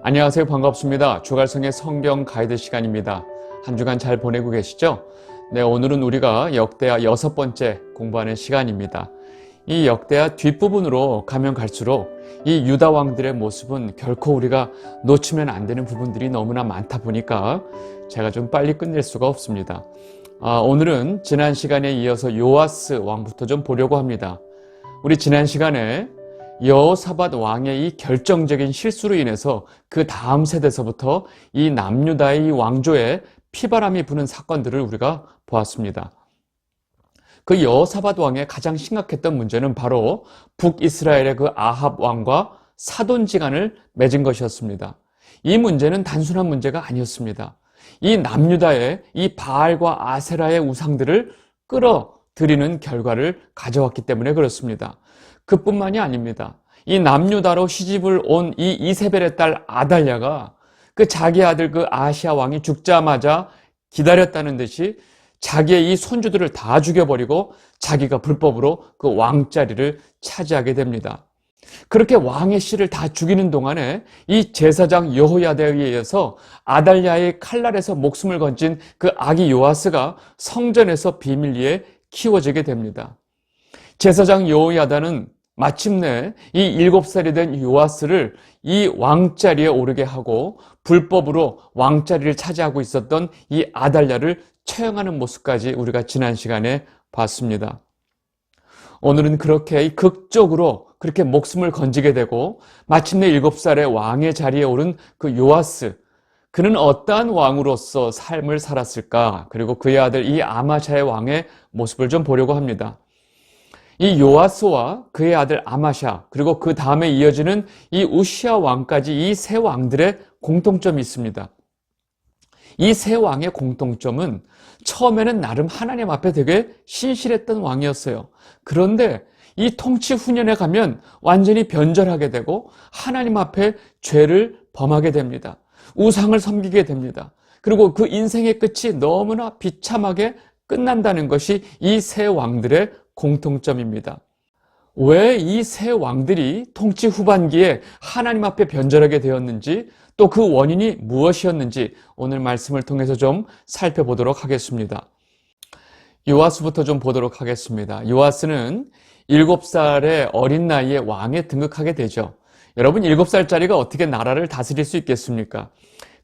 안녕하세요. 반갑습니다. 주갈성의 성경 가이드 시간입니다. 한 주간 잘 보내고 계시죠? 네, 오늘은 우리가 역대하 6번째 공부하는 시간입니다. 이 역대하 뒷부분으로 가면 갈수록 이 유다 왕들의 모습은 결코 우리가 놓치면 안 되는 부분들이 너무나 많다 보니까 제가 좀 빨리 끝낼 수가 없습니다. 오늘은 지난 시간에 이어서 요아스 왕부터 좀 보려고 합니다. 우리 지난 시간에 여호사밧 왕의 이 결정적인 실수로 인해서 그 다음 세대에서부터 이 남유다의 이 왕조에 피바람이 부는 사건들을 우리가 보았습니다. 그 여호사밧 왕의 가장 심각했던 문제는 바로 북이스라엘의 그 아합 왕과 사돈지간을 맺은 것이었습니다. 이 문제는 단순한 문제가 아니었습니다. 이 남유다의 이 바알과 아세라의 우상들을 끌어들이는 결과를 가져왔기 때문에 그렇습니다. 그뿐만이 아닙니다. 이 남유다로 시집을 온 이 이세벨의 딸 아달랴가 그 자기 아들 그 아시아 왕이 죽자마자 기다렸다는 듯이 자기의 이 손주들을 다 죽여버리고 자기가 불법으로 그 왕자리를 차지하게 됩니다. 그렇게 왕의 씨를 다 죽이는 동안에 이 제사장 여호야다에 의해서 아달랴의 칼날에서 목숨을 건진 그 아기 요아스가 성전에서 비밀리에 키워지게 됩니다. 제사장 여호야다는 마침내 이 7살이 된 요아스를 이 왕자리에 오르게 하고 불법으로 왕자리를 차지하고 있었던 이 아달랴를 처형하는 모습까지 우리가 지난 시간에 봤습니다. 오늘은 그렇게 극적으로 그렇게 목숨을 건지게 되고 마침내 7살의 왕의 자리에 오른 그 요아스, 그는 어떠한 왕으로서 삶을 살았을까? 그리고 그의 아들 이 아마샤의 왕의 모습을 좀 보려고 합니다. 이 요아스와 그의 아들 아마샤, 그리고 그 다음에 이어지는 이 우시아 왕까지 이 세 왕들의 공통점이 있습니다. 이 세 왕의 공통점은 처음에는 나름 하나님 앞에 되게 신실했던 왕이었어요. 그런데 이 통치 후년에 가면 완전히 변절하게 되고 하나님 앞에 죄를 범하게 됩니다. 우상을 섬기게 됩니다. 그리고 그 인생의 끝이 너무나 비참하게 끝난다는 것이 이 세 왕들의 공통점입니다. 왜 이 세 왕들이 통치 후반기에 하나님 앞에 변절하게 되었는지, 또 그 원인이 무엇이었는지 오늘 말씀을 통해서 좀 살펴보도록 하겠습니다. 요아스부터 좀 보도록 하겠습니다. 요아스는 7살의 어린 나이에 왕에 등극하게 되죠. 여러분, 7살짜리가 어떻게 나라를 다스릴 수 있겠습니까?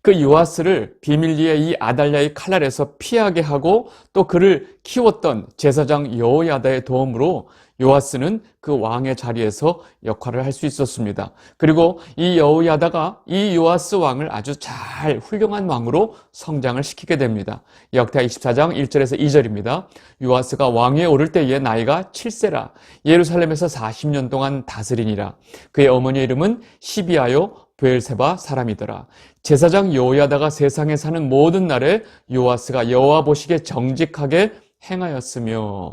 그 요아스를 비밀리에 이 아달랴의 칼날에서 피하게 하고 또 그를 키웠던 제사장 여호야다의 도움으로 요아스는 그 왕의 자리에서 역할을 할 수 있었습니다. 그리고 이 여호야다가 이 요아스 왕을 아주 잘 훌륭한 왕으로 성장을 시키게 됩니다. 역대하 24장 1절에서 2절입니다. 요아스가 왕위에 오를 때에 나이가 7세라 예루살렘에서 40년 동안 다스리니라. 그의 어머니의 이름은 시비아요 브엘세바 사람이더라. 제사장 여호야다가 세상에 사는 모든 날에 요아스가 여호와 보시기에 정직하게 행하였으며,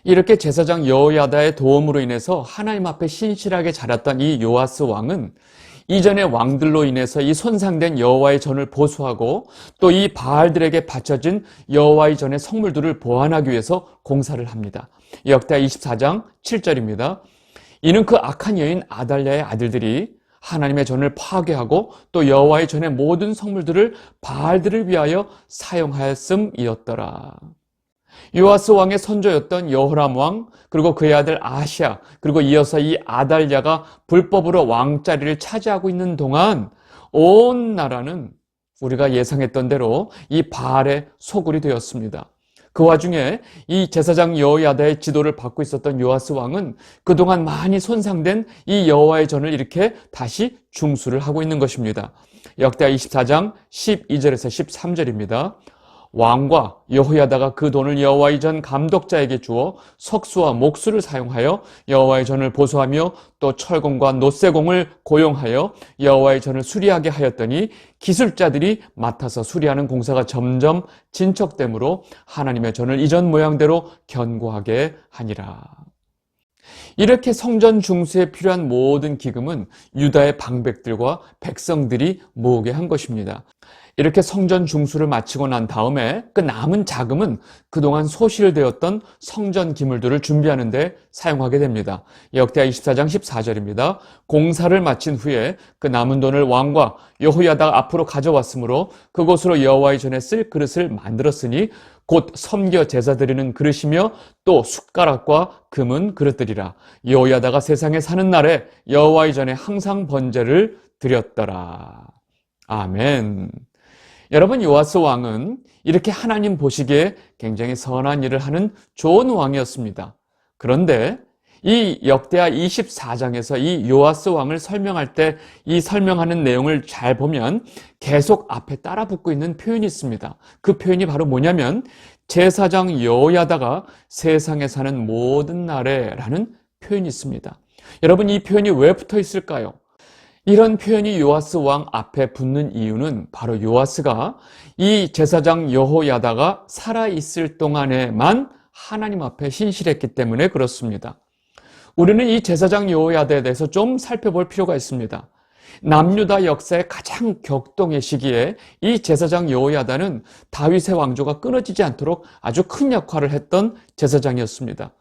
이렇게 제사장 여호야다의 도움으로 인해서 하나님 앞에 신실하게 자랐던 이 요아스 왕은 이전의 왕들로 인해서 이 손상된 여호와의 전을 보수하고 또 이 바알들에게 바쳐진 여호와의 전의 성물들을 보완하기 위해서 공사를 합니다. 역대하 24장 7절입니다. 이는 그 악한 여인 아달랴의 아들들이 하나님의 전을 파괴하고 또 여호와의 전의 모든 성물들을 바알들을 위하여 사용하였음이었더라. 요아스 왕의 선조였던 여호람 왕, 그리고 그의 아들 아시아, 그리고 이어서 이 아달랴가 불법으로 왕자리를 차지하고 있는 동안 온 나라는 우리가 예상했던 대로 이 바알의 소굴이 되었습니다. 그 와중에 이 제사장 여호야다의 지도를 받고 있었던 요아스 왕은 그동안 많이 손상된 이 여호와의 전을 이렇게 다시 중수를 하고 있는 것입니다. 역대하 24장 12절에서 13절입니다. 왕과 여호야다가 그 돈을 여호와의 전 감독자에게 주어 석수와 목수를 사용하여 여호와의 전을 보수하며 또 철공과 노쇠공을 고용하여 여호와의 전을 수리하게 하였더니 기술자들이 맡아서 수리하는 공사가 점점 진척되므로 하나님의 전을 이전 모양대로 견고하게 하니라. 이렇게 성전 중수에 필요한 모든 기금은 유다의 방백들과 백성들이 모으게 한 것입니다. 이렇게 성전 중수를 마치고 난 다음에 그 남은 자금은 그동안 소실되었던 성전 기물들을 준비하는 데 사용하게 됩니다. 역대하 24장 14절입니다. 공사를 마친 후에 그 남은 돈을 왕과 여호야다가 앞으로 가져왔으므로 그곳으로 여호와의 전에 쓸 그릇을 만들었으니 곧 섬겨 제사 드리는 그릇이며 또 숟가락과 금은 그릇들이라. 여호야다가 세상에 사는 날에 여호와의 전에 항상 번제를 드렸더라. 아멘. 여러분, 요아스 왕은 이렇게 하나님 보시기에 굉장히 선한 일을 하는 좋은 왕이었습니다. 그런데 이 역대하 24장에서 이 요아스 왕을 설명할 때 이 설명하는 내용을 잘 보면 계속 앞에 따라 붙고 있는 표현이 있습니다. 그 표현이 바로 뭐냐면 제사장 여호야다가 세상에 사는 모든 날에라는 표현이 있습니다. 여러분, 이 표현이 왜 붙어 있을까요? 이런 표현이 요아스 왕 앞에 붙는 이유는 바로 요아스가 이 제사장 여호야다가 살아있을 동안에만 하나님 앞에 신실했기 때문에 그렇습니다. 우리는 이 제사장 여호야다에 대해서 좀 살펴볼 필요가 있습니다. 남유다 역사의 가장 격동의 시기에 이 제사장 여호야다는 다윗의 왕조가 끊어지지 않도록 아주 큰 역할을 했던 제사장이었습니다.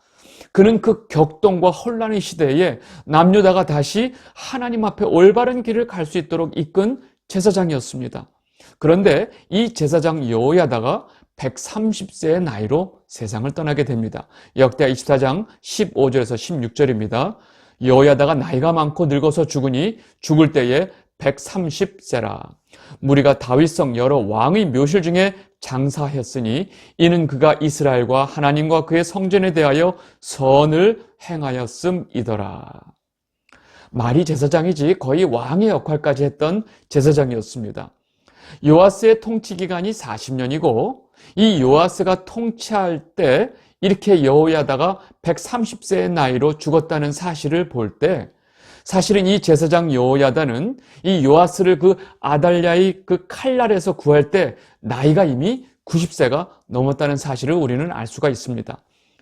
그는 그 격동과 혼란의 시대에 남유다가 다시 하나님 앞에 올바른 길을 갈 수 있도록 이끈 제사장이었습니다. 그런데 이 제사장 여호야다가 130세의 나이로 세상을 떠나게 됩니다. 역대하 24장 15절에서 16절입니다. 여호야다가 나이가 많고 늙어서 죽으니 죽을 때에 130세라. 무리가 다윗성 여러 왕의 묘실 중에 장사했으니 이는 그가 이스라엘과 하나님과 그의 성전에 대하여 선을 행하였음이더라. 말이 제사장이지 거의 왕의 역할까지 했던 제사장이었습니다. 요아스의 통치 기간이 40년이고 이 요아스가 통치할 때 이렇게 여호야다가 130세의 나이로 죽었다는 사실을 볼 때 사실은 이 제사장 여호야다는 이 요아스를 그 아달랴의 그 칼날에서 구할 때 나이가 이미 90세가 넘었다는 사실을 우리는 알 수가 있습니다.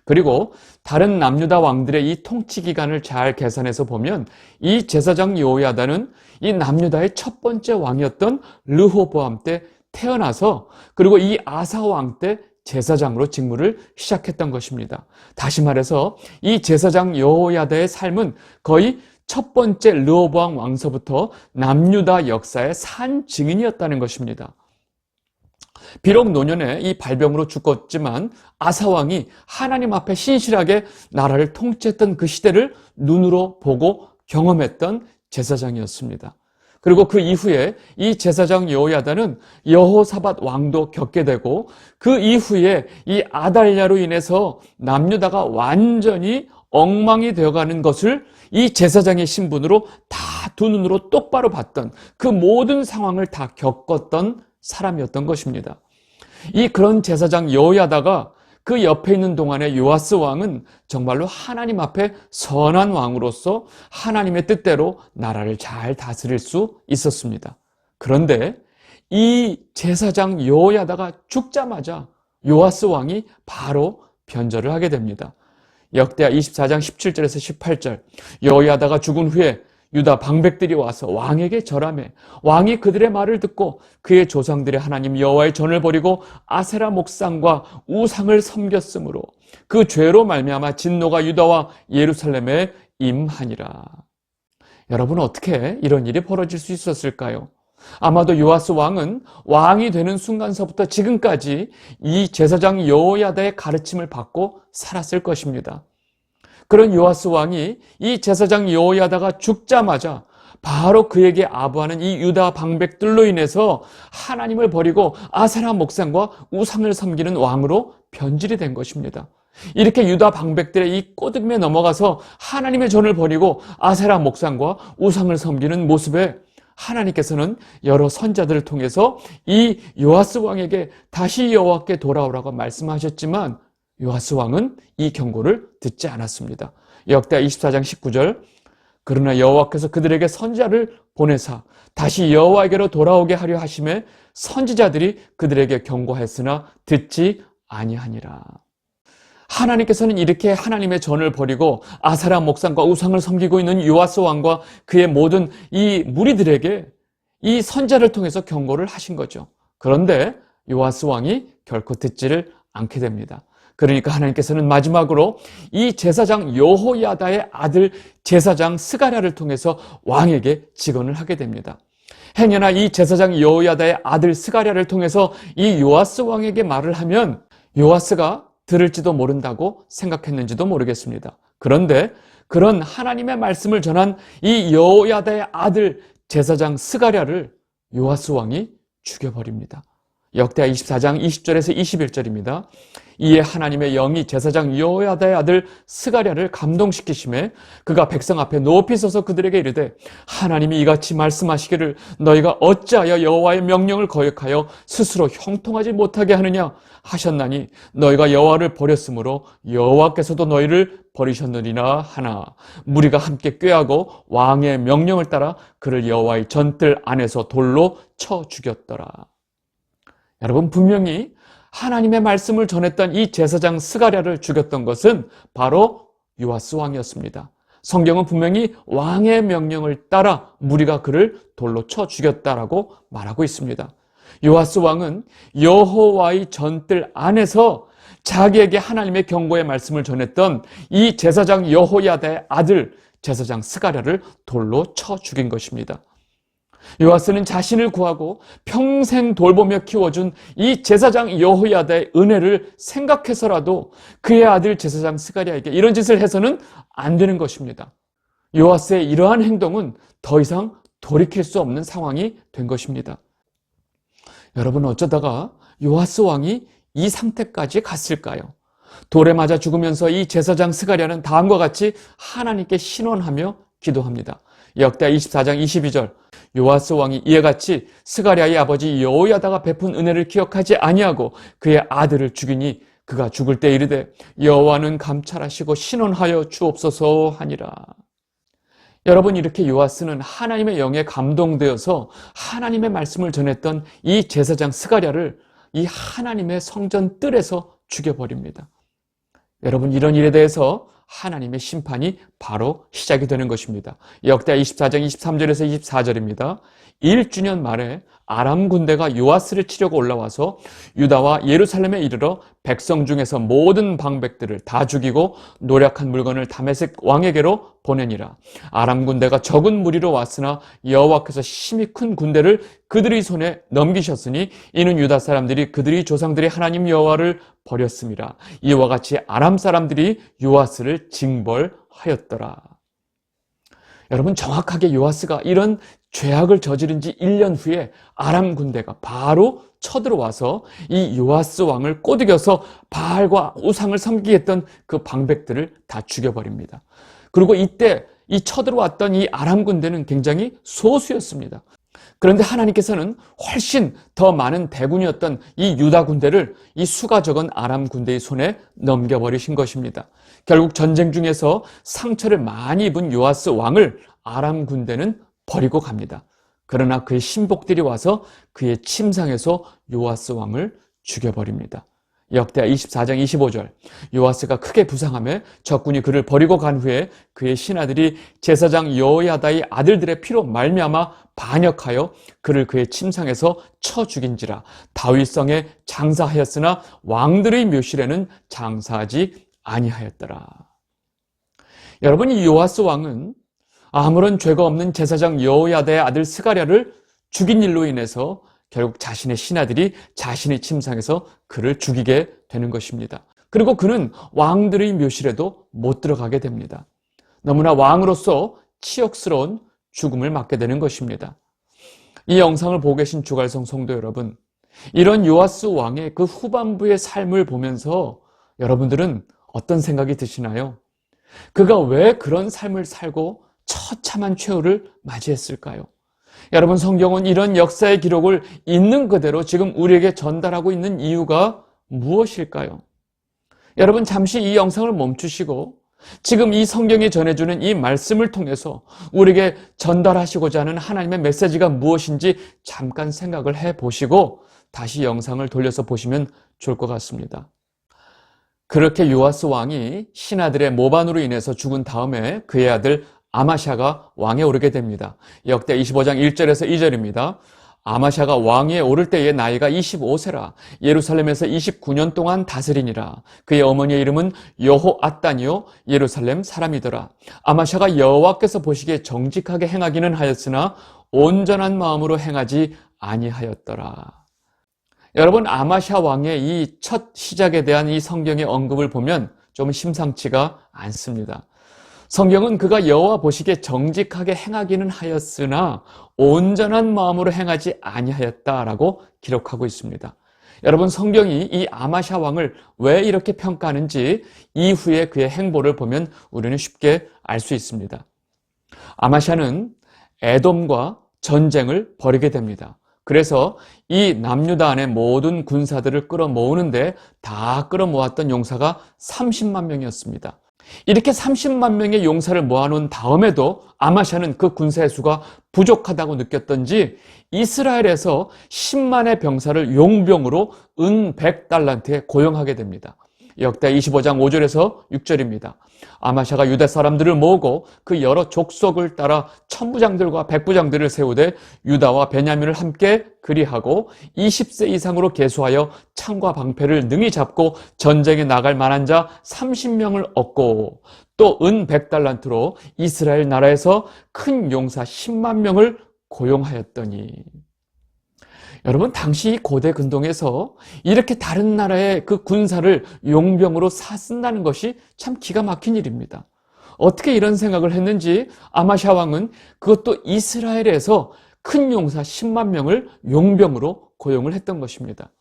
그리고 다른 남유다 왕들의 이 통치 기간을 잘 계산해서 보면 이 제사장 여호야다는 이 남유다의 첫 번째 왕이었던 르호보암 때 태어나서 그리고 이 아사 왕 때 제사장으로 직무를 시작했던 것입니다. 다시 말해서 이 제사장 여호야다의 삶은 거의 첫 번째 르호보암 왕서부터 남유다 역사의 산 증인이었다는 것입니다. 비록 노년에 이 발병으로 죽었지만 아사 왕이 하나님 앞에 신실하게 나라를 통치했던 그 시대를 눈으로 보고 경험했던 제사장이었습니다. 그리고 그 이후에 이 제사장 여호야다는 여호사밧 왕도 겪게 되고 그 이후에 이 아달랴로 인해서 남유다가 완전히 엉망이 되어가는 것을 이 제사장의 신분으로 다 두 눈으로 똑바로 봤던 그 모든 상황을 다 겪었던 사람이었던 것입니다. 이 그런 제사장 여호야다가 그 옆에 있는 동안에 요아스 왕은 정말로 하나님 앞에 선한 왕으로서 하나님의 뜻대로 나라를 잘 다스릴 수 있었습니다. 그런데 이 제사장 여호야다가 죽자마자 요아스 왕이 바로 변절을 하게 됩니다. 역대하 24장 17절에서 18절 여호야다가 죽은 후에 유다 방백들이 와서 왕에게 절하매 왕이 그들의 말을 듣고 그의 조상들의 하나님 여호와의 전을 버리고 아세라 목상과 우상을 섬겼으므로 그 죄로 말미암아 진노가 유다와 예루살렘에 임하니라. 여러분, 어떻게 이런 일이 벌어질 수 있었을까요? 아마도 요아스 왕은 왕이 되는 순간서부터 지금까지 이 제사장 여호야다의 가르침을 받고 살았을 것입니다. 그런 요아스 왕이 이 제사장 여호야다가 죽자마자 바로 그에게 아부하는 이 유다 방백들로 인해서 하나님을 버리고 아세라 목상과 우상을 섬기는 왕으로 변질이 된 것입니다. 이렇게 유다 방백들의 이 꼬드김에 넘어가서 하나님의 전을 버리고 아세라 목상과 우상을 섬기는 모습에 하나님께서는 여러 선자들을 통해서 이 요아스 왕에게 다시 여호와께 돌아오라고 말씀하셨지만 요아스 왕은 이 경고를 듣지 않았습니다. 역대하 24장 19절 그러나 여호와께서 그들에게 선지자를 보내사 다시 여호와에게로 돌아오게 하려 하심에 선지자들이 그들에게 경고했으나 듣지 아니하니라. 하나님께서는 이렇게 하나님의 전을 버리고 아세라 목상과 우상을 섬기고 있는 요아스 왕과 그의 모든 이 무리들에게 이 선지자를 통해서 경고를 하신 거죠. 그런데 요아스 왕이 결코 듣지를 않게 됩니다. 그러니까 하나님께서는 마지막으로 이 제사장 여호야다의 아들 제사장 스가랴를 통해서 왕에게 직언을 하게 됩니다. 행여나 이 제사장 여호야다의 아들 스가랴를 통해서 이 요아스 왕에게 말을 하면 요아스가 들을지도 모른다고 생각했는지도 모르겠습니다. 그런데 그런 하나님의 말씀을 전한 이 여호야다의 아들 제사장 스가랴를 요아스 왕이 죽여버립니다. 역대하 24장 20절에서 21절입니다. 이에 하나님의 영이 제사장 여호야다의 아들 스가랴를 감동시키심에 그가 백성 앞에 높이 서서 그들에게 이르되 하나님이 이같이 말씀하시기를 너희가 어찌하여 여호와의 명령을 거역하여 스스로 형통하지 못하게 하느냐 하셨나니 너희가 여호와를 버렸으므로 여호와께서도 너희를 버리셨느니라 하나 무리가 함께 꾀하고 왕의 명령을 따라 그를 여호와의 전뜰 안에서 돌로 쳐 죽였더라. 여러분, 분명히 하나님의 말씀을 전했던 이 제사장 스가랴를 죽였던 것은 바로 요아스 왕이었습니다. 성경은 분명히 왕의 명령을 따라 무리가 그를 돌로 쳐 죽였다라고 말하고 있습니다. 요아스 왕은 여호와의 전뜰 안에서 자기에게 하나님의 경고의 말씀을 전했던 이 제사장 여호야다의 아들 제사장 스가랴를 돌로 쳐 죽인 것입니다. 요아스는 자신을 구하고 평생 돌보며 키워준 이 제사장 여호야다의 은혜를 생각해서라도 그의 아들 제사장 스가랴에게 이런 짓을 해서는 안 되는 것입니다. 요아스의 이러한 행동은 더 이상 돌이킬 수 없는 상황이 된 것입니다. 여러분, 어쩌다가 요아스 왕이 이 상태까지 갔을까요? 돌에 맞아 죽으면서 이 제사장 스가랴는 다음과 같이 하나님께 신원하며 기도합니다. 역대하 24장 22절 요아스 왕이 이에 같이 스가랴의 아버지 여호야다가 베푼 은혜를 기억하지 아니하고 그의 아들을 죽이니 그가 죽을 때 이르되 여호와는 감찰하시고 신원하여 주옵소서 하니라. 여러분, 이렇게 요아스는 하나님의 영에 감동되어서 하나님의 말씀을 전했던 이 제사장 스가랴를 이 하나님의 성전 뜰에서 죽여버립니다. 여러분, 이런 일에 대해서 하나님의 심판이 바로 시작이 되는 것입니다. 역대하 24장 23절에서 24절입니다. 1주년 말에 아람 군대가 요아스를 치려고 올라와서 유다와 예루살렘에 이르러 백성 중에서 모든 방백들을 다 죽이고 노략한 물건을 다메섹 왕에게로 보내니라. 아람 군대가 적은 무리로 왔으나 여호와께서 심히 큰 군대를 그들의 손에 넘기셨으니 이는 유다 사람들이 그들의 조상들의 하나님 여호와를 버렸음이라. 이와 같이 아람 사람들이 요아스를 징벌하였더라. 여러분, 정확하게 요아스가 이런 죄악을 저지른 지 1년 후에 아람 군대가 바로 쳐들어와서 이 요아스 왕을 꼬드겨서 바알과 우상을 섬기게 했던 그 방백들을 다 죽여버립니다. 그리고 이때 이 쳐들어왔던 이 아람 군대는 굉장히 소수였습니다. 그런데 하나님께서는 훨씬 더 많은 대군이었던 이 유다 군대를 이 수가 적은 아람 군대의 손에 넘겨버리신 것입니다. 결국 전쟁 중에서 상처를 많이 입은 요아스 왕을 아람 군대는 버리고 갑니다. 그러나 그의 신복들이 와서 그의 침상에서 요아스 왕을 죽여버립니다. 역대하 24장 25절 요아스가 크게 부상하며 적군이 그를 버리고 간 후에 그의 신하들이 제사장 여호야다의 아들들의 피로 말미암아 반역하여 그를 그의 침상에서 쳐 죽인지라. 다윗성에 장사하였으나 왕들의 묘실에는 장사하지 아니하였더라. 여러분, 이 요아스 왕은 아무런 죄가 없는 제사장 여호야다의 아들 스가랴를 죽인 일로 인해서 결국 자신의 신하들이 자신의 침상에서 그를 죽이게 되는 것입니다. 그리고 그는 왕들의 묘실에도 못 들어가게 됩니다. 너무나 왕으로서 치욕스러운 죽음을 맞게 되는 것입니다. 이 영상을 보고 계신 주갈성 성도 여러분, 이런 요아스 왕의 그 후반부의 삶을 보면서 여러분들은 어떤 생각이 드시나요? 그가 왜 그런 삶을 살고 처참한 최후를 맞이했을까요? 여러분, 성경은 이런 역사의 기록을 있는 그대로 지금 우리에게 전달하고 있는 이유가 무엇일까요? 여러분, 잠시 이 영상을 멈추시고 지금 이 성경이 전해주는 이 말씀을 통해서 우리에게 전달하시고자 하는 하나님의 메시지가 무엇인지 잠깐 생각을 해보시고 다시 영상을 돌려서 보시면 좋을 것 같습니다. 그렇게 요아스 왕이 신하들의 모반으로 인해서 죽은 다음에 그의 아들 아마샤가 왕에 오르게 됩니다. 역대 25장 1절에서 2절입니다. 아마샤가 왕위에 오를 때의 나이가 25세라. 예루살렘에서 29년 동안 다스리니라. 그의 어머니의 이름은 여호앗단이요 예루살렘 사람이더라. 아마샤가 여호와께서 보시기에 정직하게 행하기는 하였으나 온전한 마음으로 행하지 아니하였더라. 여러분, 아마샤 왕의 이 첫 시작에 대한 이 성경의 언급을 보면 좀 심상치가 않습니다. 성경은 그가 여호와 보시기에 정직하게 행하기는 하였으나 온전한 마음으로 행하지 아니하였다라고 기록하고 있습니다. 여러분, 성경이 이 아마샤 왕을 왜 이렇게 평가하는지 이후에 그의 행보를 보면 우리는 쉽게 알 수 있습니다. 아마샤는 에돔과 전쟁을 벌이게 됩니다. 그래서 이 남유다 안의 모든 군사들을 끌어모으는데 다 끌어모았던 용사가 30만 명이었습니다. 이렇게 30만 명의 용사를 모아놓은 다음에도 아마샤는 그 군사의 수가 부족하다고 느꼈던지 이스라엘에서 10만의 병사를 용병으로 은 100달란트에 고용하게 됩니다. 역대 25장 5절에서 6절입니다. 아마샤가 유다 사람들을 모으고 그 여러 족속을 따라 천부장들과 백부장들을 세우되 유다와 베냐민을 함께 그리하고 20세 이상으로 계수하여 창과 방패를 능히 잡고 전쟁에 나갈 만한 자 30명을 얻고 또 은 100달란트로 이스라엘 나라에서 큰 용사 10만 명을 고용하였더니, 여러분, 당시 고대 근동에서 이렇게 다른 나라의 그 군사를 용병으로 쓴다는 것이 참 기가 막힌 일입니다. 어떻게 이런 생각을 했는지 아마샤 왕은 그것도 이스라엘에서 큰 용사 10만 명을 용병으로 고용을 했던 것입니다.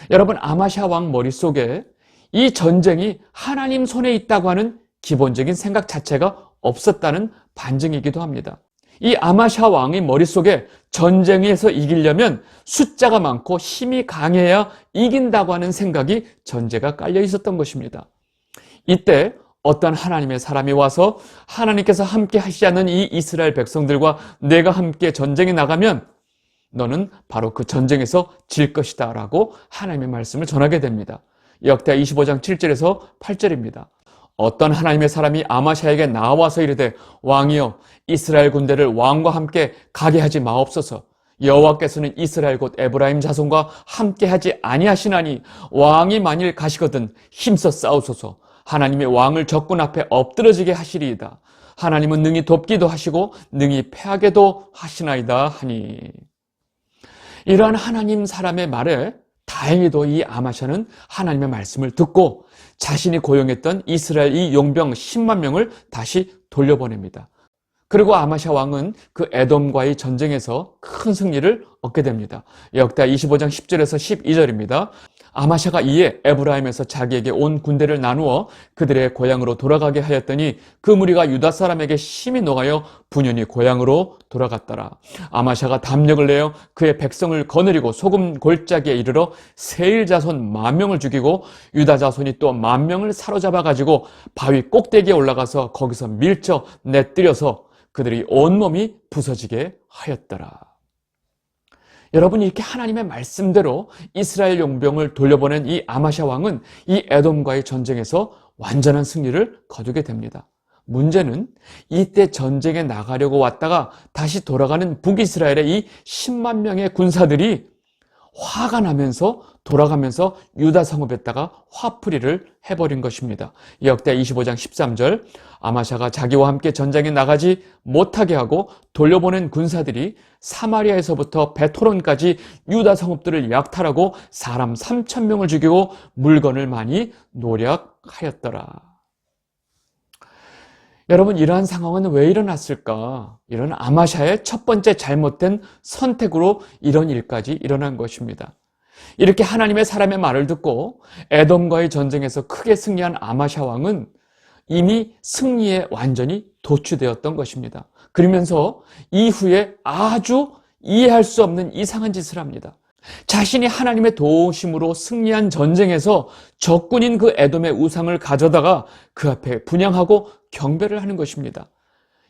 여러분, 아마샤 왕 머릿속에 이 전쟁이 하나님 손에 있다고 하는 기본적인 생각 자체가 없었다는 반증이기도 합니다. 이 아마샤 왕의 머릿속에 전쟁에서 이기려면 숫자가 많고 힘이 강해야 이긴다고 하는 생각이 전제가 깔려 있었던 것입니다. 이때 어떤 하나님의 사람이 와서 하나님께서 함께 하시지 않는 이 이스라엘 백성들과 내가 함께 전쟁에 나가면 너는 바로 그 전쟁에서 질 것이다 라고 하나님의 말씀을 전하게 됩니다. 역대 25장 7절에서 8절입니다. 어떤 하나님의 사람이 아마샤에게 나와서 이르되 왕이여 이스라엘 군대를 왕과 함께 가게 하지 마옵소서. 여호와께서는 이스라엘 곧 에브라임 자손과 함께 하지 아니하시나니 왕이 만일 가시거든 힘써 싸우소서. 하나님의 왕을 적군 앞에 엎드러지게 하시리이다. 하나님은 능히 돕기도 하시고 능히 패하게도 하시나이다 하니. 이러한 하나님 사람의 말에 다행히도 이 아마샤는 하나님의 말씀을 듣고 자신이 고용했던 이스라엘 이 용병 10만 명을 다시 돌려보냅니다. 그리고 아마샤 왕은 그 에돔과의 전쟁에서 큰 승리를 얻게 됩니다. 역대 25장 10절에서 12절입니다. 아마샤가 이에 에브라임에서 자기에게 온 군대를 나누어 그들의 고향으로 돌아가게 하였더니 그 무리가 유다 사람에게 심히 농하여 분연히 고향으로 돌아갔더라. 아마샤가 담력을 내어 그의 백성을 거느리고 소금 골짜기에 이르러 세일 자손 10,000명을 죽이고 유다 자손이 또 10,000명을 사로잡아 가지고 바위 꼭대기에 올라가서 거기서 밀쳐 내뜨려서 그들이 온몸이 부서지게 하였더라. 여러분, 이렇게 하나님의 말씀대로 이스라엘 용병을 돌려보낸 이 아마샤 왕은 이 에돔과의 전쟁에서 완전한 승리를 거두게 됩니다. 문제는 이때 전쟁에 나가려고 왔다가 다시 돌아가는 북이스라엘의 이 10만 명의 군사들이 화가 나면서 돌아가면서 유다 성읍에다가 화풀이를 해버린 것입니다. 역대 25장 13절, 아마샤가 자기와 함께 전쟁에 나가지 못하게 하고 돌려보낸 군사들이 사마리아에서부터 베토론까지 유다 성읍들을 약탈하고 사람 3,000명을 죽이고 물건을 많이 노략하였더라. 여러분, 이러한 상황은 왜 일어났을까? 이런 아마샤의 첫 번째 잘못된 선택으로 이런 일까지 일어난 것입니다. 이렇게 하나님의 사람의 말을 듣고 에돔과의 전쟁에서 크게 승리한 아마샤 왕은 이미 승리에 완전히 도취되었던 것입니다. 그러면서 이후에 아주 이해할 수 없는 이상한 짓을 합니다. 자신이 하나님의 도우심으로 승리한 전쟁에서 적군인 그 에돔의 우상을 가져다가 그 앞에 분향하고 경배를 하는 것입니다.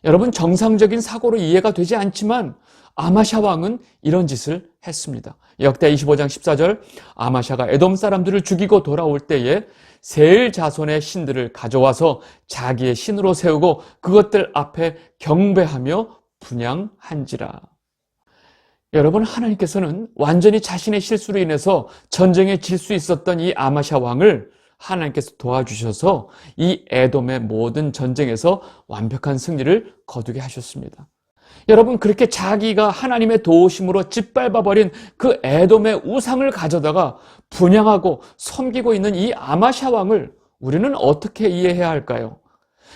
여러분, 정상적인 사고로 이해가 되지 않지만 아마샤 왕은 이런 짓을 했습니다. 역대 25장 14절, 아마샤가 에돔 사람들을 죽이고 돌아올 때에 세일 자손의 신들을 가져와서 자기의 신으로 세우고 그것들 앞에 경배하며 분향한지라. 여러분, 하나님께서는 완전히 자신의 실수로 인해서 전쟁에 질 수 있었던 이 아마샤 왕을 하나님께서 도와주셔서 이 에돔의 모든 전쟁에서 완벽한 승리를 거두게 하셨습니다. 여러분, 그렇게 자기가 하나님의 도우심으로 짓밟아버린 그 에돔의 우상을 가져다가 분양하고 섬기고 있는 이 아마샤 왕을 우리는 어떻게 이해해야 할까요?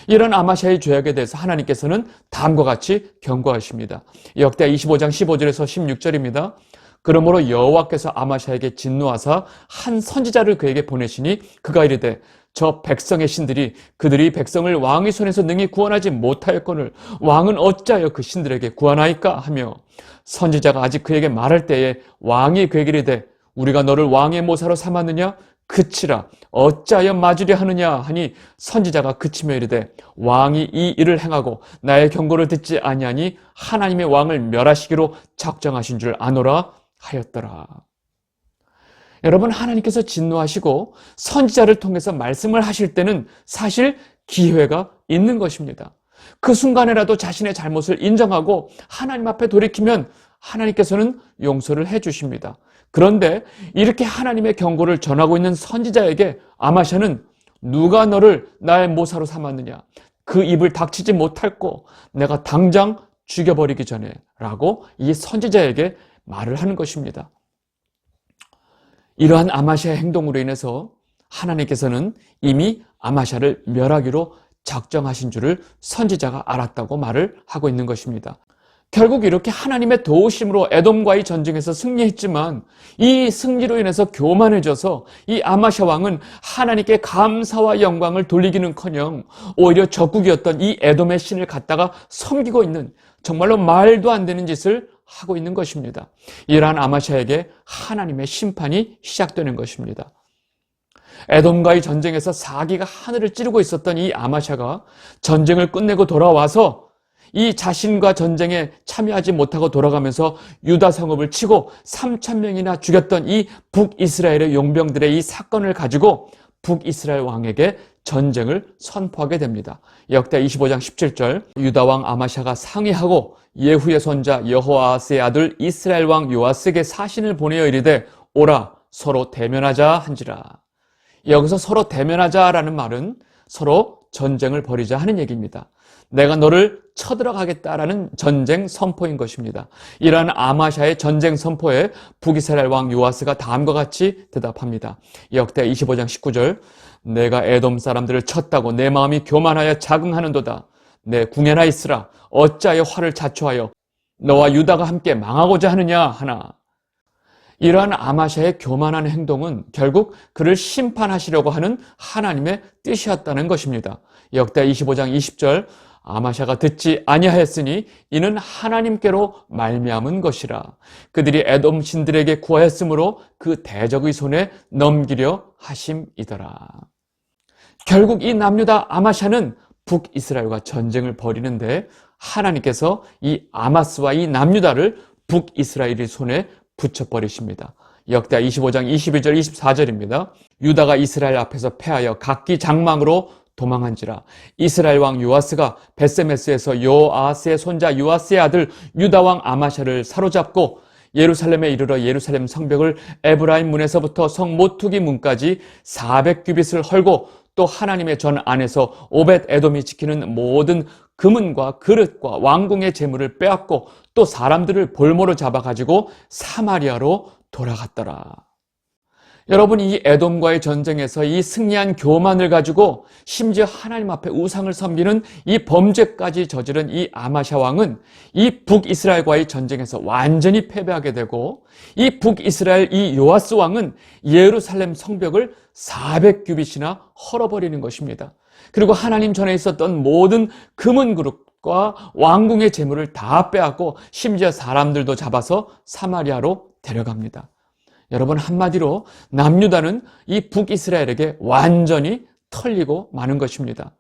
이런 아마샤의 죄악에 대해서 하나님께서는 다음과 같이 경고하십니다. 역대하 25장 15절에서 16절입니다. 그러므로 여호와께서 아마샤에게 진노하사 한 선지자를 그에게 보내시니 그가 이르되 저 백성의 신들이 그들이 백성을 왕의 손에서 능히 구원하지 못하였거늘 왕은 어찌하여 그 신들에게 구원하이까 하며, 선지자가 아직 그에게 말할 때에 왕이 그에게 이르되 우리가 너를 왕의 모사로 삼았느냐? 그치라, 어찌하여 맞으려 하느냐 하니, 선지자가 그치며 이르되 왕이 이 일을 행하고 나의 경고를 듣지 아니하니 하나님의 왕을 멸하시기로 작정하신 줄 아노라 하였더라. 여러분, 하나님께서 진노하시고 선지자를 통해서 말씀을 하실 때는 사실 기회가 있는 것입니다. 그 순간에라도 자신의 잘못을 인정하고 하나님 앞에 돌이키면 하나님께서는 용서를 해주십니다. 그런데 이렇게 하나님의 경고를 전하고 있는 선지자에게 아마샤는 누가 너를 나의 모사로 삼았느냐? 그 입을 닥치지 못할고 내가 당장 죽여버리기 전에 라고 이 선지자에게 말을 하는 것입니다. 이러한 아마샤의 행동으로 인해서 하나님께서는 이미 아마샤를 멸하기로 작정하신 줄을 선지자가 알았다고 말을 하고 있는 것입니다. 결국 이렇게 하나님의 도우심으로 에돔과의 전쟁에서 승리했지만 이 승리로 인해서 교만해져서 이 아마샤 왕은 하나님께 감사와 영광을 돌리기는커녕 오히려 적국이었던 이 에돔의 신을 갖다가 섬기고 있는, 정말로 말도 안 되는 짓을 하고 있는 것입니다. 이러한 아마샤에게 하나님의 심판이 시작되는 것입니다. 에돔과의 전쟁에서 사기가 하늘을 찌르고 있었던 이 아마샤가 전쟁을 끝내고 돌아와서 이 자신과 전쟁에 참여하지 못하고 돌아가면서 유다 성읍을 치고 3,000명이나 죽였던 이 북이스라엘의 용병들의 이 사건을 가지고 북이스라엘 왕에게 전쟁을 선포하게 됩니다. 역대 25장 17절, 유다 왕 아마샤가 상의하고 예후의 손자 여호아스의 아들 이스라엘 왕 요아스에게 사신을 보내어 이르되 오라 서로 대면하자 한지라. 여기서 서로 대면하자라는 말은 서로 전쟁을 벌이자 하는 얘기입니다. 내가 너를 쳐들어가겠다라는 전쟁 선포인 것입니다. 이러한 아마샤의 전쟁 선포에 북이스라엘 왕 요아스가 다음과 같이 대답합니다. 역대 25장 19절, 내가 에돔 사람들을 쳤다고 내 마음이 교만하여 자긍하는도다. 내 궁에나 있으라. 어찌하여 화를 자초하여 너와 유다가 함께 망하고자 하느냐 하나. 이러한 아마샤의 교만한 행동은 결국 그를 심판하시려고 하는 하나님의 뜻이었다는 것입니다. 역대 25장 20절, 아마샤가 듣지 아니하였으니 이는 하나님께로 말미암은 것이라. 그들이 에돔 신들에게 구하였으므로 그 대적의 손에 넘기려 하심이더라. 결국 이 남유다 아마샤는 북이스라엘과 전쟁을 벌이는데 하나님께서 이 아마스와 이 남유다를 북이스라엘의 손에 붙여버리십니다. 역대하 25장 22절 24절입니다. 유다가 이스라엘 앞에서 패하여 각기 장망으로 도망한지라. 이스라엘 왕 요아스가 베세메스에서 요아스의 손자 요아스의 아들 유다 왕 아마샤를 사로잡고 예루살렘에 이르러 예루살렘 성벽을 에브라임 문에서부터 성 모투기 문까지 400규빗을 헐고 또 하나님의 전 안에서 오벳 에돔이 지키는 모든 금은과 그릇과 왕궁의 재물을 빼앗고 또 사람들을 볼모로 잡아가지고 사마리아로 돌아갔더라. 여러분, 이 에돔과의 전쟁에서 이 승리한 교만을 가지고 심지어 하나님 앞에 우상을 섬기는 이 범죄까지 저지른 이 아마샤 왕은 이 북이스라엘과의 전쟁에서 완전히 패배하게 되고 이 북이스라엘 이 요아스 왕은 예루살렘 성벽을 400규빗이나 헐어버리는 것입니다. 그리고 하나님 전에 있었던 모든 금은 그릇과 왕궁의 재물을 다 빼앗고 심지어 사람들도 잡아서 사마리아로 데려갑니다. 여러분, 한마디로 남유다는 이 북이스라엘에게 완전히 털리고 마는 것입니다.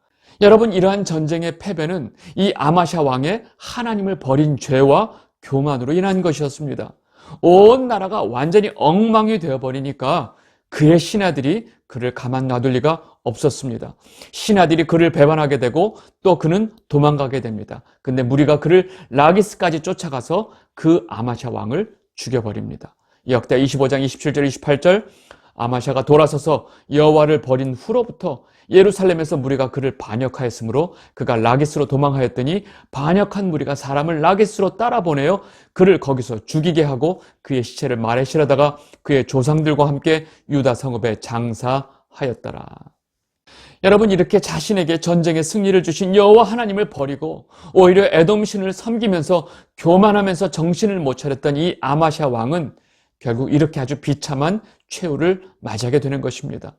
여러분, 이러한 전쟁의 패배는 이 아마샤 왕의 하나님을 버린 죄와 교만으로 인한 것이었습니다. 온 나라가 완전히 엉망이 되어버리니까 그의 신하들이 그를 가만 놔둘 리가 없었습니다. 신하들이 그를 배반하게 되고 또 그는 도망가게 됩니다. 근데 무리가 그를 라기스까지 쫓아가서 그 아마샤 왕을 죽여버립니다. 역대하 25장 27절 28절 아마샤가 돌아서서 여호와를 버린 후로부터 예루살렘에서 무리가 그를 반역하였으므로 그가 라기스로 도망하였더니 반역한 무리가 사람을 라기스로 따라보내어 그를 거기서 죽이게 하고 그의 시체를 말에 실어다가 그의 조상들과 함께 유다 성읍에 장사하였더라. 여러분, 이렇게 자신에게 전쟁의 승리를 주신 여호와 하나님을 버리고 오히려 에돔 신을 섬기면서 교만하면서 정신을 못 차렸던 이 아마샤 왕은 결국 이렇게 아주 비참한 최후를 맞이하게 되는 것입니다.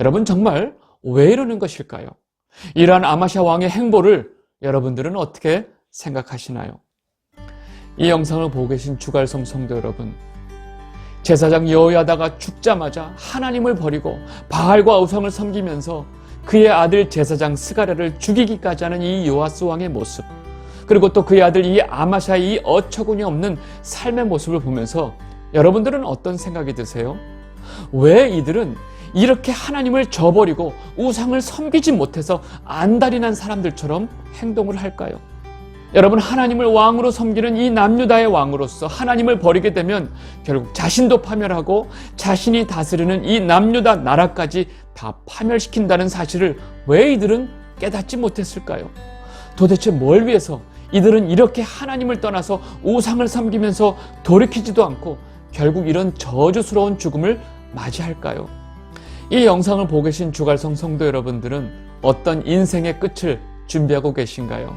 여러분, 정말 왜 이러는 것일까요? 이러한 아마샤 왕의 행보를 여러분들은 어떻게 생각하시나요? 이 영상을 보고 계신 주갈성 성도 여러분, 제사장 여호야다가 죽자마자 하나님을 버리고 바알과 우상을 섬기면서 그의 아들 제사장 스가랴를 죽이기까지 하는 이 요아스 왕의 모습, 그리고 또 그의 아들 이 아마샤의 이 어처구니 없는 삶의 모습을 보면서 여러분들은 어떤 생각이 드세요? 왜 이들은 이렇게 하나님을 저버리고 우상을 섬기지 못해서 안달이 난 사람들처럼 행동을 할까요? 여러분, 하나님을 왕으로 섬기는 이 남유다의 왕으로서 하나님을 버리게 되면 결국 자신도 파멸하고 자신이 다스리는 이 남유다 나라까지 다 파멸시킨다는 사실을 왜 이들은 깨닫지 못했을까요? 도대체 뭘 위해서 이들은 이렇게 하나님을 떠나서 우상을 섬기면서 돌이키지도 않고 결국 이런 저주스러운 죽음을 맞이할까요? 이 영상을 보고 계신 주갈성 성도 여러분들은 어떤 인생의 끝을 준비하고 계신가요?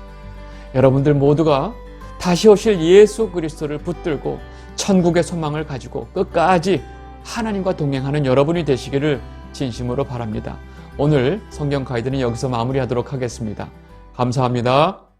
여러분들 모두가 다시 오실 예수 그리스도를 붙들고 천국의 소망을 가지고 끝까지 하나님과 동행하는 여러분이 되시기를 진심으로 바랍니다. 오늘 성경 가이드는 여기서 마무리하도록 하겠습니다. 감사합니다.